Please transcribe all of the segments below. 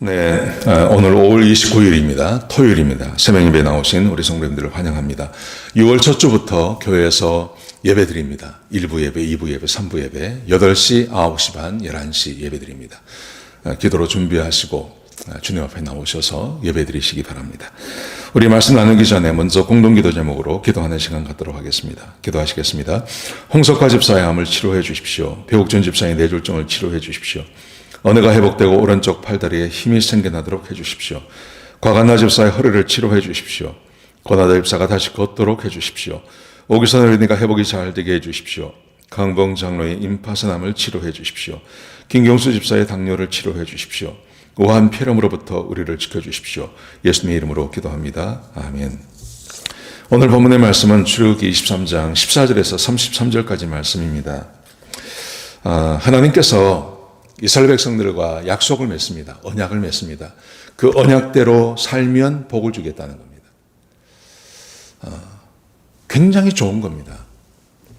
네, 오늘 5월 29일입니다. 토요일입니다. 새벽예배 나오신 우리 성도님들을 환영합니다. 6월 첫 주부터 교회에서 예배 드립니다. 1부 예배, 2부 예배, 3부 예배, 8시, 9시 반, 11시 예배 드립니다. 기도로 준비하시고 주님 앞에 나오셔서 예배 드리시기 바랍니다. 우리 말씀 나누기 전에 먼저 공동기도 제목으로 기도하는 시간 갖도록 하겠습니다. 기도하시겠습니다. 홍석화 집사의 암을 치료해 주십시오. 배옥준 집사의 뇌졸중을 치료해 주십시오. 언어가 회복되고 오른쪽 팔다리에 힘이 생겨나도록 해주십시오. 과간나 집사의 허리를 치료해 주십시오. 권하다 집사가 다시 걷도록 해주십시오. 오기선 어린이가 회복이 잘 되게 해주십시오. 강봉 장로의 임파선암을 치료해 주십시오. 김경수 집사의 당뇨를 치료해 주십시오. 우한 폐렴으로부터 우리를 지켜주십시오. 예수님의 이름으로 기도합니다. 아멘. 오늘 본문의 말씀은 출애굽기 23장 14절에서 33절까지 말씀입니다. 하나님께서 이스라엘 백성들과 약속을 맺습니다. 언약을 맺습니다. 그 언약대로 살면 복을 주겠다는 겁니다. 굉장히 좋은 겁니다.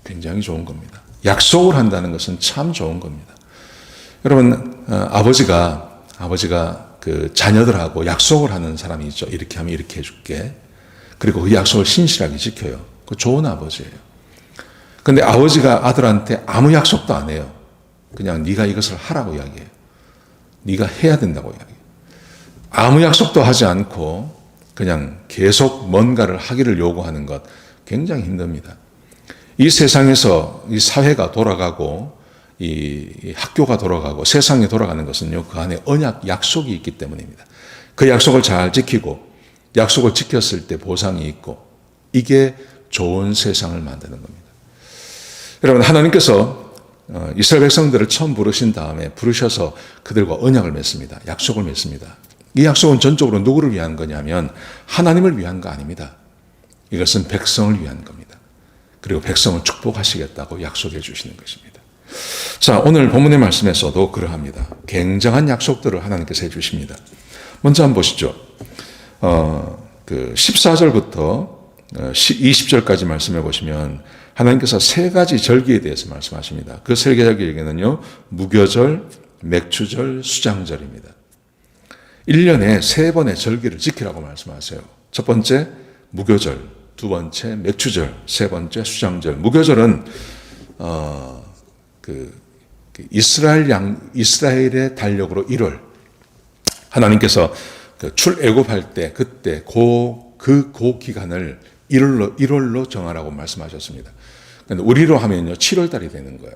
굉장히 좋은 겁니다. 약속을 한다는 것은 참 좋은 겁니다. 여러분, 아버지가 그 자녀들하고 약속을 하는 사람이 있죠. 이렇게 하면 이렇게 해줄게. 그리고 그 약속을 신실하게 지켜요. 그 좋은 아버지예요. 근데 아버지가 아들한테 아무 약속도 안 해요. 그냥 네가 이것을 하라고 이야기해요. 네가 해야 된다고 이야기해요. 아무 약속도 하지 않고 그냥 계속 뭔가를 하기를 요구하는 것 굉장히 힘듭니다. 이 세상에서 이 사회가 돌아가고 이 학교가 돌아가고 세상이 돌아가는 것은요, 그 안에 언약, 약속이 있기 때문입니다. 그 약속을 잘 지키고 약속을 지켰을 때 보상이 있고 이게 좋은 세상을 만드는 겁니다. 여러분, 하나님께서 이스라엘 백성들을 처음 부르신 다음에 부르셔서 그들과 언약을 맺습니다. 약속을 맺습니다. 이 약속은 전적으로 누구를 위한 거냐면 하나님을 위한 거 아닙니다. 이것은 백성을 위한 겁니다. 그리고 백성을 축복하시겠다고 약속해 주시는 것입니다. 자, 오늘 본문의 말씀에서도 그러합니다. 굉장한 약속들을 하나님께서 해주십니다. 먼저 한번 보시죠. 그 14절부터 20절까지 말씀해 보시면 하나님께서 세 가지 절기에 대해서 말씀하십니다. 그 세 가지 절기는요, 무교절, 맥추절, 수장절입니다. 1년에 세 번의 절기를 지키라고 말씀하세요. 첫 번째 무교절, 두 번째 맥추절, 세 번째 수장절. 무교절은 이스라엘의 달력으로 1월, 하나님께서 그 출애굽할 때 그때 그 기간을 1월로 정하라고 말씀하셨습니다. 그런데 우리로 하면요, 7월 달이 되는 거예요.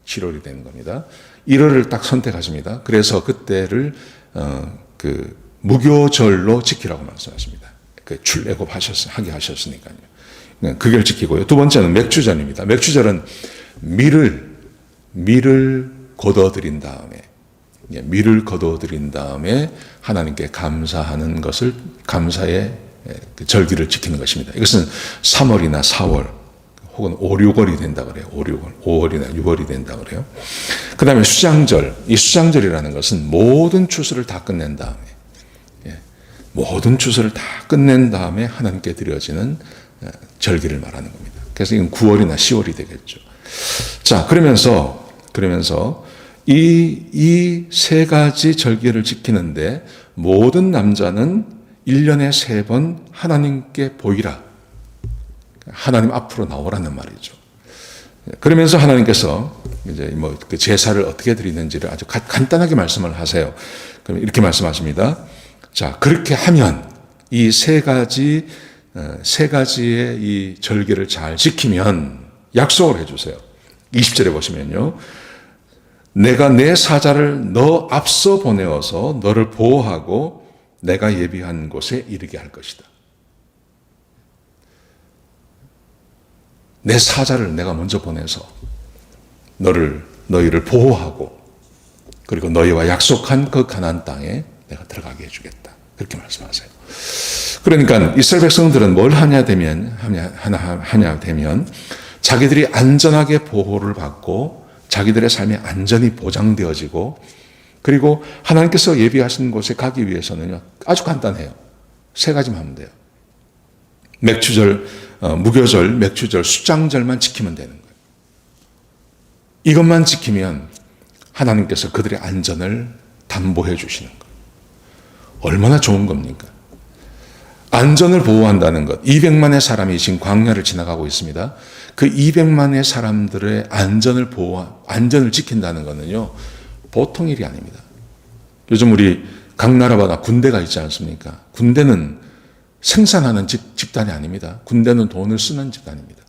7월이 되는 겁니다. 1월을 딱 선택하십니다. 그래서 그때를 그 무교절로 지키라고 말씀하십니다. 그 출애굽 하게 하셨으니까요. 그걸 지키고요. 두 번째는 맥추절입니다. 맥추절은 밀을 거둬들인 다음에 하나님께 감사하는 것을, 감사의 절기를 지키는 것입니다. 이것은 3월이나 4월 혹은 5, 6월이 된다 그래요. 5월이나 6월이 된다 그래요. 그 다음에 수장절. 이 수장절이라는 것은 모든 추수를 다 끝낸 다음에, 모든 추수를 다 끝낸 다음에 하나님께 드려지는 절기를 말하는 겁니다. 그래서 이건 9월이나 10월이 되겠죠. 자, 그러면서 이 세 가지 절기를 지키는데 모든 남자는 1년에 3번 하나님께 보이라. 하나님 앞으로 나오라는 말이죠. 그러면서 하나님께서 이제 그 제사를 어떻게 드리는지를 아주 간단하게 말씀을 하세요. 그럼 이렇게 말씀하십니다. 자, 그렇게 하면 이 세 가지의 이 절기를 잘 지키면 약속을 해주세요. 20절에 보시면요. 내가 내 사자를 너 앞서 보내어서 너를 보호하고 내가 예비한 곳에 이르게 할 것이다. 내 사자를 내가 먼저 보내서 너희를 보호하고 그리고 너희와 약속한 그 가나안 땅에 내가 들어가게 해주겠다. 그렇게 말씀하세요. 그러니까 이스라엘 백성들은 뭘 하냐 되면 자기들이 안전하게 보호를 받고 자기들의 삶이 안전히 보장되어지고 그리고 하나님께서 예비하신 곳에 가기 위해서는요, 아주 간단해요. 세 가지만 하면 돼요. 맥추절, 무교절, 맥추절, 수장절만 지키면 되는 거예요. 이것만 지키면 하나님께서 그들의 안전을 담보해 주시는 거예요. 얼마나 좋은 겁니까? 안전을 보호한다는 것. 200만의 사람이 지금 광야를 지나가고 있습니다. 그 200만의 사람들의 안전을 지킨다는 것은요, 보통 일이 아닙니다. 요즘 우리 각 나라마다 군대가 있지 않습니까? 군대는 생산하는 집단이 아닙니다. 군대는 돈을 쓰는 집단입니다.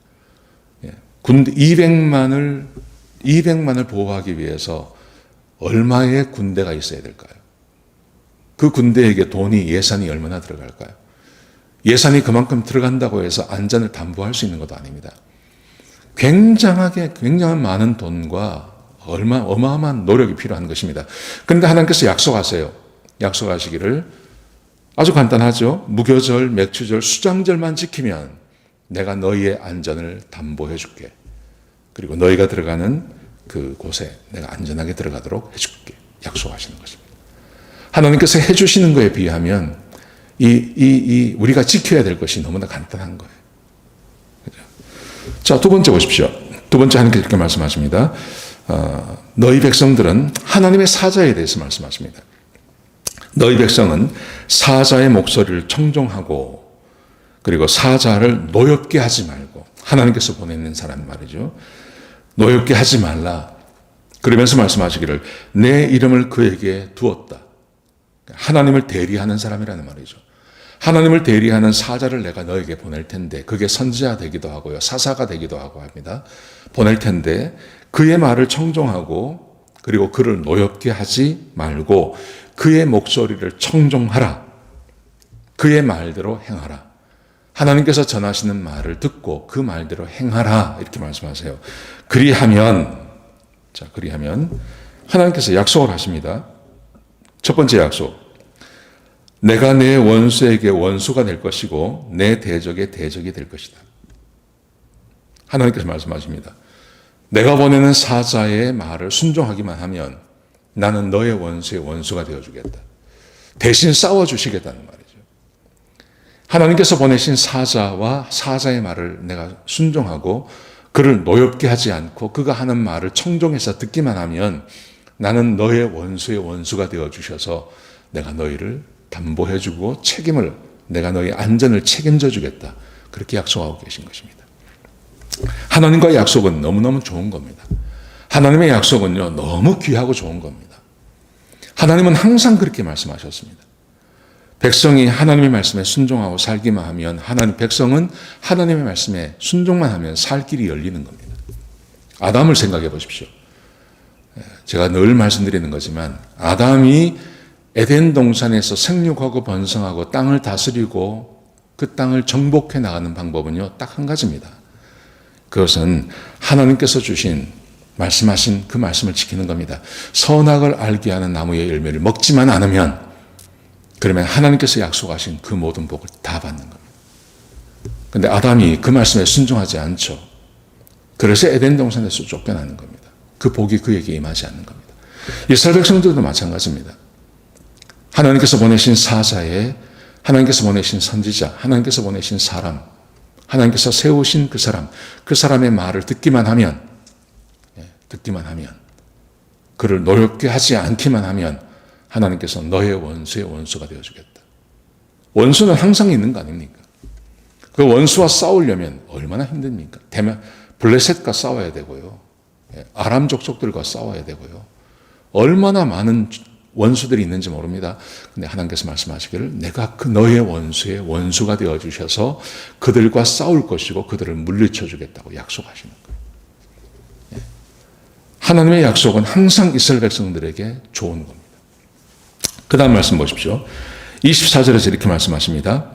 군대 200만을 보호하기 위해서 얼마의 군대가 있어야 될까요? 그 군대에게 예산이 얼마나 들어갈까요? 예산이 그만큼 들어간다고 해서 안전을 담보할 수 있는 것도 아닙니다. 굉장한 많은 돈과 어마어마한 노력이 필요한 것입니다. 그런데 하나님께서 약속하시기를 아주 간단하죠. 무교절, 맥추절, 수장절만 지키면 내가 너희의 안전을 담보해 줄게. 그리고 너희가 들어가는 그곳에 내가 안전하게 들어가도록 해줄게. 약속하시는 것입니다. 하나님께서 해주시는 것에 비하면 우리가 지켜야 될 것이 너무나 간단한 거예요. 그죠? 자, 두 번째 보십시오. 두 번째 하나님께서 이렇게 말씀하십니다. 너희 백성들은 하나님의 사자에 대해서 말씀하십니다. 너희 백성은 사자의 목소리를 청종하고 그리고 사자를 노엽게 하지 말고 하나님께서 보내는 사람 말이죠. 노엽게 하지 말라. 그러면서 말씀하시기를 내 이름을 그에게 두었다. 하나님을 대리하는 사람이라는 말이죠. 하나님을 대리하는 사자를 내가 너에게 보낼 텐데 그게 선지자 되기도 하고요. 사사가 되기도 하고 합니다. 보낼 텐데 그의 말을 청종하고 그리고 그를 노엽게 하지 말고 그의 목소리를 청종하라. 그의 말대로 행하라. 하나님께서 전하시는 말을 듣고 그 말대로 행하라. 이렇게 말씀하세요. 그리하면 하나님께서 약속을 하십니다. 첫 번째 약속. 내가 내 원수에게 원수가 될 것이고 내 대적의 대적이 될 것이다. 하나님께서 말씀하십니다. 내가 보내는 사자의 말을 순종하기만 하면 나는 너의 원수의 원수가 되어주겠다. 대신 싸워주시겠다는 말이죠. 하나님께서 보내신 사자와 사자의 말을 내가 순종하고 그를 노엽게 하지 않고 그가 하는 말을 청종해서 듣기만 하면 나는 너의 원수의 원수가 되어주셔서 내가 너희를 담보해주고 내가 너희 안전을 책임져 주겠다. 그렇게 약속하고 계신 것입니다. 하나님과의 약속은 너무너무 좋은 겁니다. 하나님의 약속은요, 너무 귀하고 좋은 겁니다. 하나님은 항상 그렇게 말씀하셨습니다. 백성이 하나님의 말씀에 순종하고 살기만 하면 백성은 하나님의 말씀에 순종만 하면 살 길이 열리는 겁니다. 아담을 생각해 보십시오. 제가 늘 말씀드리는 거지만 아담이 에덴 동산에서 생육하고 번성하고 땅을 다스리고 그 땅을 정복해 나가는 방법은요, 딱 한 가지입니다. 그것은 하나님께서 말씀하신 그 말씀을 지키는 겁니다. 선악을 알게 하는 나무의 열매를 먹지만 않으면 그러면 하나님께서 약속하신 그 모든 복을 다 받는 겁니다. 그런데 아담이 그 말씀에 순종하지 않죠. 그래서 에덴 동산에서 쫓겨나는 겁니다. 그 복이 그에게 임하지 않는 겁니다. 이스라엘 백성들도 마찬가지입니다. 하나님께서 보내신 하나님께서 보내신 선지자, 하나님께서 보내신 사람, 하나님께서 세우신 그 사람의 말을 듣기만 하면, 그를 노엽게 하지 않기만 하면 하나님께서 너의 원수의 원수가 되어주겠다. 원수는 항상 있는 거 아닙니까? 그 원수와 싸우려면 얼마나 힘듭니까? 블레셋과 싸워야 되고요. 아람 족속들과 싸워야 되고요. 얼마나 많은 원수들이 있는지 모릅니다. 근데 하나님께서 말씀하시기를 내가 너의 원수의 원수가 되어주셔서 그들과 싸울 것이고 그들을 물리쳐 주겠다고 약속하시는 거예요. 하나님의 약속은 항상 이스라엘 백성들에게 좋은 겁니다. 그 다음 말씀 보십시오. 24절에서 이렇게 말씀하십니다.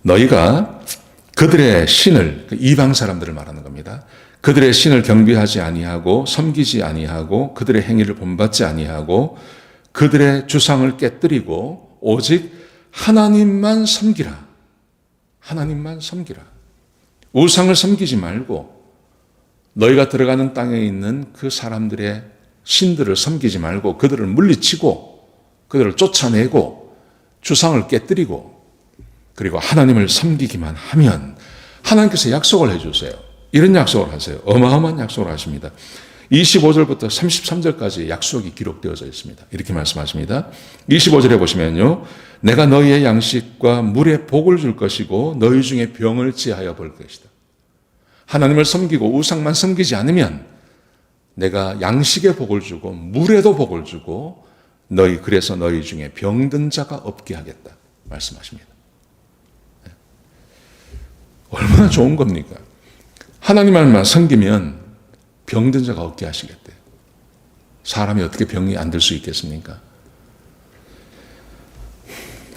너희가 그들의 신을, 이방 사람들을 말하는 겁니다. 그들의 신을 경배하지 아니하고 섬기지 아니하고 그들의 행위를 본받지 아니하고 그들의 주상을 깨뜨리고 오직 하나님만 섬기라. 하나님만 섬기라. 우상을 섬기지 말고 너희가 들어가는 땅에 있는 그 사람들의 신들을 섬기지 말고 그들을 물리치고 그들을 쫓아내고 주상을 깨뜨리고 그리고 하나님을 섬기기만 하면 하나님께서 약속을 해주세요. 이런 약속을 하세요. 어마어마한 약속을 하십니다. 25절부터 33절까지 약속이 기록되어져 있습니다. 이렇게 말씀하십니다. 25절에 보시면요. 내가 너희의 양식과 물에 복을 줄 것이고 너희 중에 병을 제하여 볼 것이다. 하나님을 섬기고 우상만 섬기지 않으면 내가 양식에 복을 주고 물에도 복을 주고 그래서 너희 중에 병든 자가 없게 하겠다 말씀하십니다. 얼마나 좋은 겁니까? 하나님만 섬기면 병든 자가 없게 하시겠대요. 사람이 어떻게 병이 안 들 수 있겠습니까?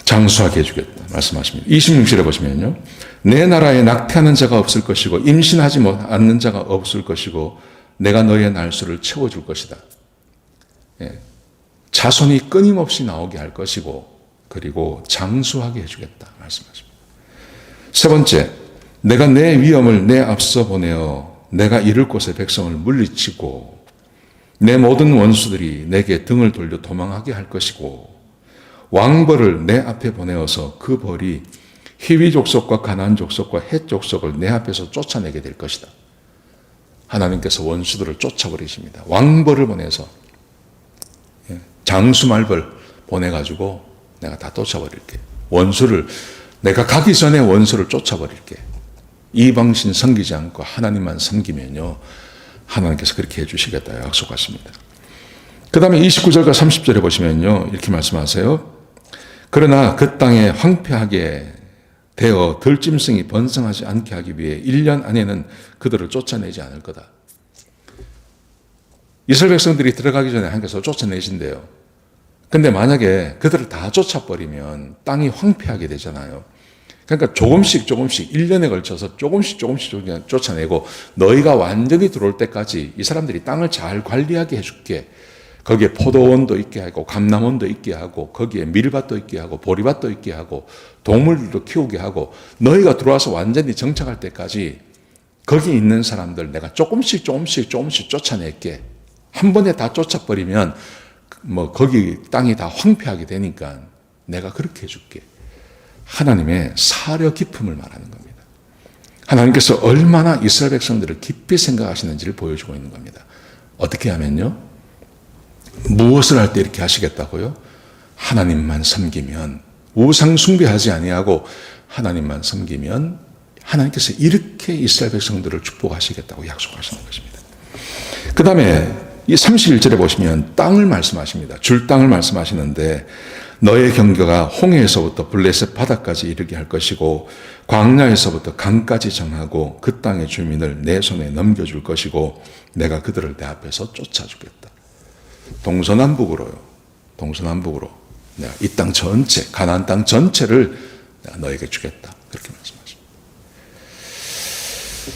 장수하게 해주겠다 말씀하십니다. 26절에 보시면요. 내 나라에 낙태하는 자가 없을 것이고 임신하지 않는 자가 없을 것이고 내가 너의 날수를 채워줄 것이다. 자손이 끊임없이 나오게 할 것이고 그리고 장수하게 해주겠다 말씀하십니다. 세 번째, 내가 내 위엄을 내 앞서 보내어 내가 이를 곳에 백성을 물리치고 내 모든 원수들이 내게 등을 돌려 도망하게 할 것이고 왕벌을 내 앞에 보내어서 그 벌이 히위 족속과 가나안 족속과 헷 족속을 내 앞에서 쫓아내게 될 것이다. 하나님께서 원수들을 쫓아버리십니다. 왕벌을 보내서 장수말벌 보내가지고 내가 다 쫓아버릴게. 원수를 내가 가기 전에 원수를 쫓아버릴게. 이방신 섬기지 않고 하나님만 섬기면요. 하나님께서 그렇게 해주시겠다 약속하십니다. 그 다음에 29절과 30절에 보시면요. 이렇게 말씀하세요. 그러나 그 땅에 황폐하게 되어 들짐승이 번성하지 않게 하기 위해 1년 안에는 그들을 쫓아내지 않을 거다. 이스라엘 백성들이 들어가기 전에 하나님께서 쫓아내신대요. 근데 만약에 그들을 다 쫓아버리면 땅이 황폐하게 되잖아요. 그러니까 조금씩 1년에 걸쳐서 조금씩 쫓아내고 너희가 완전히 들어올 때까지 이 사람들이 땅을 잘 관리하게 해줄게. 거기에 포도원도 있게 하고 감람원도 있게 하고 거기에 밀밭도 있게 하고 보리밭도 있게 하고 동물들도 키우게 하고 너희가 들어와서 완전히 정착할 때까지 거기 있는 사람들 내가 조금씩 쫓아낼게. 한 번에 다 쫓아버리면 거기 땅이 다 황폐하게 되니까 내가 그렇게 해줄게. 하나님의 사려 깊음을 말하는 겁니다. 하나님께서 얼마나 이스라엘 백성들을 깊이 생각하시는지를 보여주고 있는 겁니다. 어떻게 하면요? 무엇을 할 때 이렇게 하시겠다고요? 하나님만 섬기면, 우상 숭배하지 아니하고 하나님만 섬기면 하나님께서 이렇게 이스라엘 백성들을 축복하시겠다고 약속하시는 것입니다. 그 다음에 이 31절에 보시면 땅을 말씀하십니다. 줄 땅을 말씀하시는데 너의 경계가 홍해에서부터 블레셋 바다까지 이르게 할 것이고 광야에서부터 강까지 정하고 그 땅의 주민을 내 손에 넘겨줄 것이고 내가 그들을 내 앞에서 쫓아주겠다. 동서남북으로 내가 이 땅 전체, 가나안 땅 전체를 내가 너에게 주겠다. 그렇게 말씀하십니다.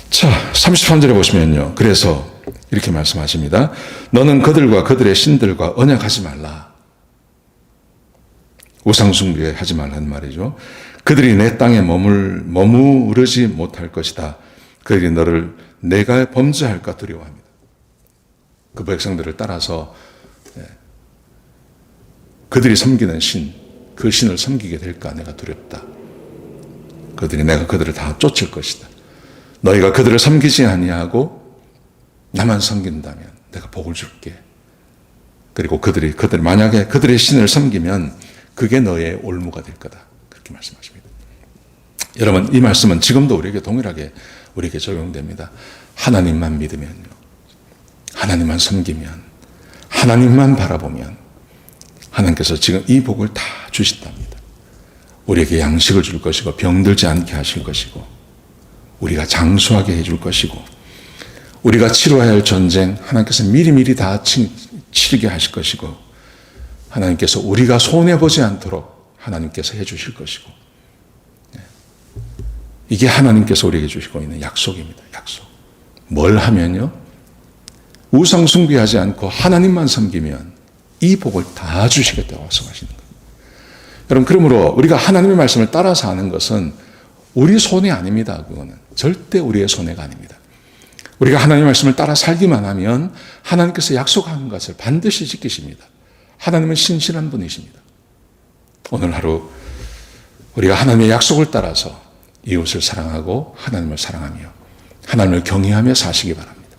자, 33절에 보시면요. 그래서 이렇게 말씀하십니다. 너는 그들과 그들의 신들과 언약하지 말라. 우상숭배하지 말라는 말이죠. 그들이 내 땅에 머무르지 못할 것이다. 그들이 너를 내가 범죄할까 두려워합니다. 그 백성들을 따라서 그들이 섬기는 신, 그 신을 섬기게 될까 내가 두렵다. 내가 그들을 다 쫓을 것이다. 너희가 그들을 섬기지 아니하고 나만 섬긴다면 내가 복을 줄게. 그리고 그들 만약에 그들의 신을 섬기면 그게 너의 올무가 될 거다. 그렇게 말씀하십니다. 여러분, 이 말씀은 지금도 우리에게 동일하게 우리에게 적용됩니다. 하나님만 믿으면요. 하나님만 섬기면, 하나님만 바라보면 하나님께서 지금 이 복을 다 주신답니다. 우리에게 양식을 줄 것이고 병들지 않게 하실 것이고 우리가 장수하게 해줄 것이고 우리가 치러야 할 전쟁 하나님께서 미리미리 다 치르게 하실 것이고 하나님께서 우리가 손해보지 않도록 하나님께서 해주실 것이고 이게 하나님께서 우리에게 주시고 있는 약속입니다. 약속. 뭘 하면요? 우상 숭배하지 않고 하나님만 섬기면 이 복을 다 주시겠다고 말씀하시는 거예요. 여러분, 그러므로 우리가 하나님의 말씀을 따라서 하는 것은 우리 손해 아닙니다. 그거는 절대 우리의 손해가 아닙니다. 우리가 하나님의 말씀을 따라 살기만 하면 하나님께서 약속한 것을 반드시 지키십니다. 하나님은 신실한 분이십니다. 오늘 하루 우리가 하나님의 약속을 따라서 이웃을 사랑하고 하나님을 사랑하며 하나님을 경외하며 사시기 바랍니다.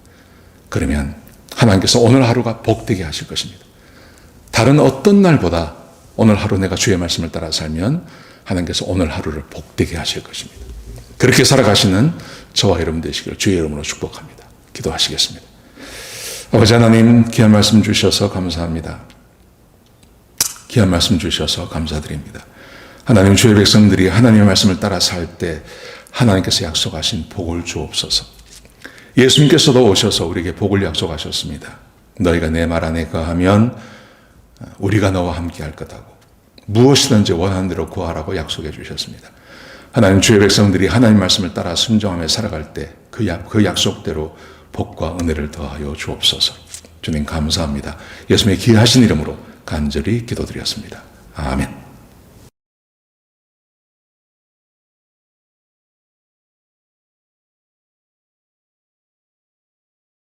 그러면 하나님께서 오늘 하루가 복되게 하실 것입니다. 다른 어떤 날보다 오늘 하루 내가 주의 말씀을 따라 살면 하나님께서 오늘 하루를 복되게 하실 것입니다. 그렇게 살아가시는 저와 여러분 되시기를 주의 이름으로 축복합니다. 기도하시겠습니다. 아버지 하나님, 귀한 말씀 주셔서 감사합니다. 귀한 말씀 주셔서 감사드립니다. 하나님, 주의 백성들이 하나님의 말씀을 따라 살 때 하나님께서 약속하신 복을 주옵소서. 예수님께서도 오셔서 우리에게 복을 약속하셨습니다. 너희가 내 말 안에 거하면 우리가 너와 함께 할 거다고, 무엇이든지 원하는 대로 구하라고 약속해 주셨습니다. 하나님, 주의 백성들이 하나님 말씀을 따라 순종하며 살아갈 때 그 약속대로 복과 은혜를 더하여 주옵소서. 주님 감사합니다. 예수님의 귀하신 이름으로 간절히 기도드렸습니다. 아멘.